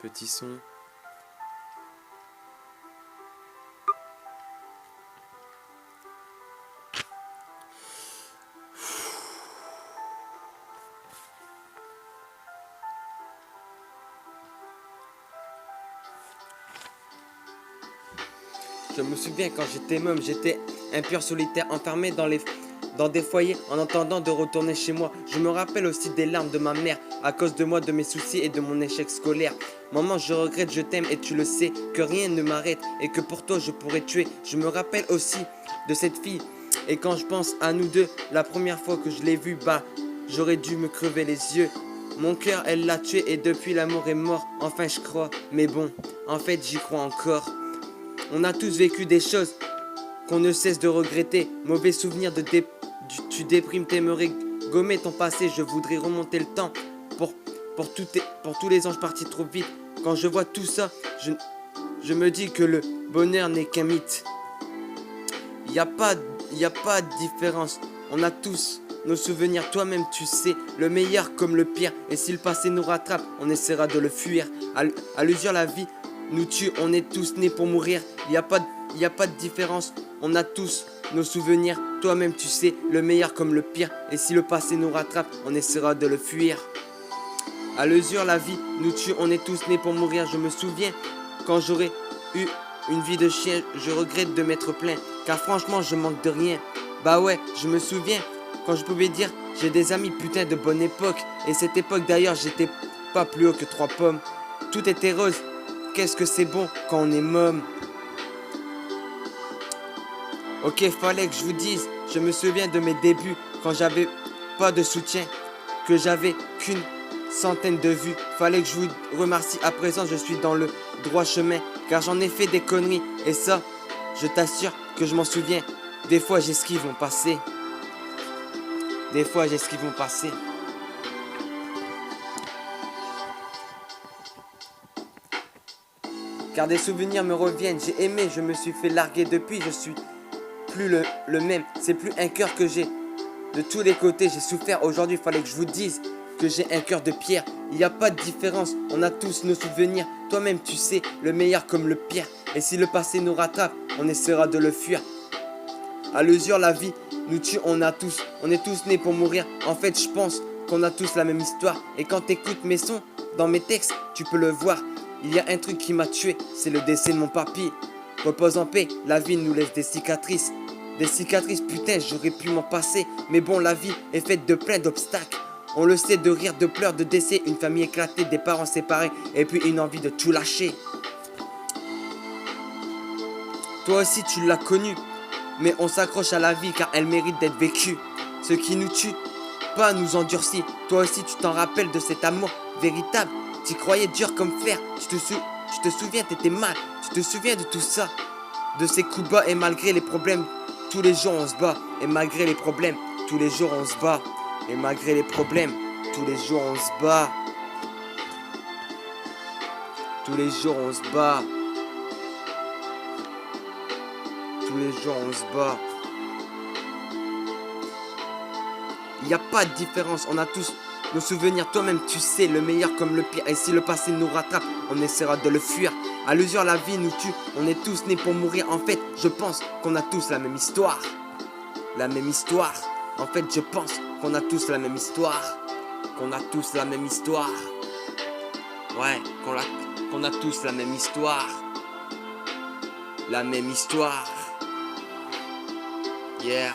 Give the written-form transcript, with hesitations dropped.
Petit son. Je me souviens quand j'étais môme, j'étais un pur solitaire enfermé dans des foyers en attendant de retourner chez moi. Je me rappelle aussi des larmes de ma mère à cause de moi, de mes soucis et de mon échec scolaire. Maman, je regrette, je t'aime et tu le sais, que rien ne m'arrête et que pour toi je pourrais tuer. Je me rappelle aussi de cette fille et quand je pense à nous deux, la première fois que je l'ai vue, bah j'aurais dû me crever les yeux. Mon cœur, elle l'a tué et depuis l'amour est mort, enfin je crois. Mais bon, en fait j'y crois encore. On a tous vécu des choses qu'on ne cesse de regretter. Mauvais souvenirs tu déprimes, t'aimerais gommer ton passé. Je voudrais remonter le temps pour tous les anges partis trop vite. Quand je vois tout ça, je me dis que le bonheur n'est qu'un mythe. Il n'y a pas de différence. On a tous nos souvenirs, toi-même tu sais, le meilleur comme le pire. Et si le passé nous rattrape, on essaiera de le fuir. À l'usure, la vie nous tue, on est tous nés pour mourir. Il n'y a pas de différence. On a tous nos souvenirs, toi-même tu sais, le meilleur comme le pire. Et si le passé nous rattrape, on essaiera de le fuir. À l'usure, la vie nous tue, on est tous nés pour mourir. Je me souviens quand j'aurais eu une vie de chien, je regrette de m'être plaint. Car franchement, je manque de rien. Bah ouais, je me souviens quand je pouvais dire j'ai des amis, putain de bonne époque. Et cette époque d'ailleurs, j'étais pas plus haut que 3 pommes. Tout était rose. Qu'est-ce que c'est bon quand on est môme. Ok, fallait que je vous dise, je me souviens de mes débuts quand j'avais pas de soutien, que j'avais qu'une centaine de vues. Fallait que je vous remercie. À présent, je suis dans le droit chemin, car j'en ai fait des conneries. Et ça, je t'assure que je m'en souviens. Des fois, j'esquive mon passé. Des fois, j'esquive mon passé. Car des souvenirs me reviennent. J'ai aimé, je me suis fait larguer depuis. Je suis plus le même. C'est plus un cœur que j'ai. De tous les côtés, j'ai souffert. Aujourd'hui, il fallait que je vous dise que j'ai un cœur de pierre. Il n'y a pas de différence. On a tous nos souvenirs. Toi-même, tu sais, le meilleur comme le pire. Et si le passé nous rattrape, on essaiera de le fuir. À l'usure, la vie nous tue. On est tous nés pour mourir. En fait, je pense qu'on a tous la même histoire. Et quand t'écoutes mes sons dans mes textes, tu peux le voir. Il y a un truc qui m'a tué, c'est le décès de mon papy. Repose en paix, la vie nous laisse des cicatrices. Des cicatrices, putain, j'aurais pu m'en passer. Mais bon, la vie est faite de plein d'obstacles. On le sait, de rire, de pleurs, de décès. Une famille éclatée, des parents séparés. Et puis une envie de tout lâcher. Toi aussi, tu l'as connu. Mais on s'accroche à la vie car elle mérite d'être vécue. Ce qui nous tue, pas nous endurcit. Toi aussi, tu t'en rappelles de cet amour véritable. Tu croyais dur comme fer. Tu te souviens, t'étais mal. Tu te souviens de tout ça. De ces coups bas et malgré les problèmes, tous les jours on se bat. Et malgré les problèmes, tous les jours on se bat. Et malgré les problèmes, tous les jours on se bat. Tous les jours on se bat. Tous les jours on se bat. Il n'y a pas de différence, on a tous nos souvenirs. Toi-même tu sais, le meilleur comme le pire. Et si le passé nous rattrape, on essaiera de le fuir. À l'usure, la vie nous tue, on est tous nés pour mourir. En fait, je pense qu'on a tous la même histoire. La même histoire. En fait, je pense qu'on a tous la même histoire. Qu'on a tous la même histoire. Ouais, qu'on a tous la même histoire. La même histoire. Yeah.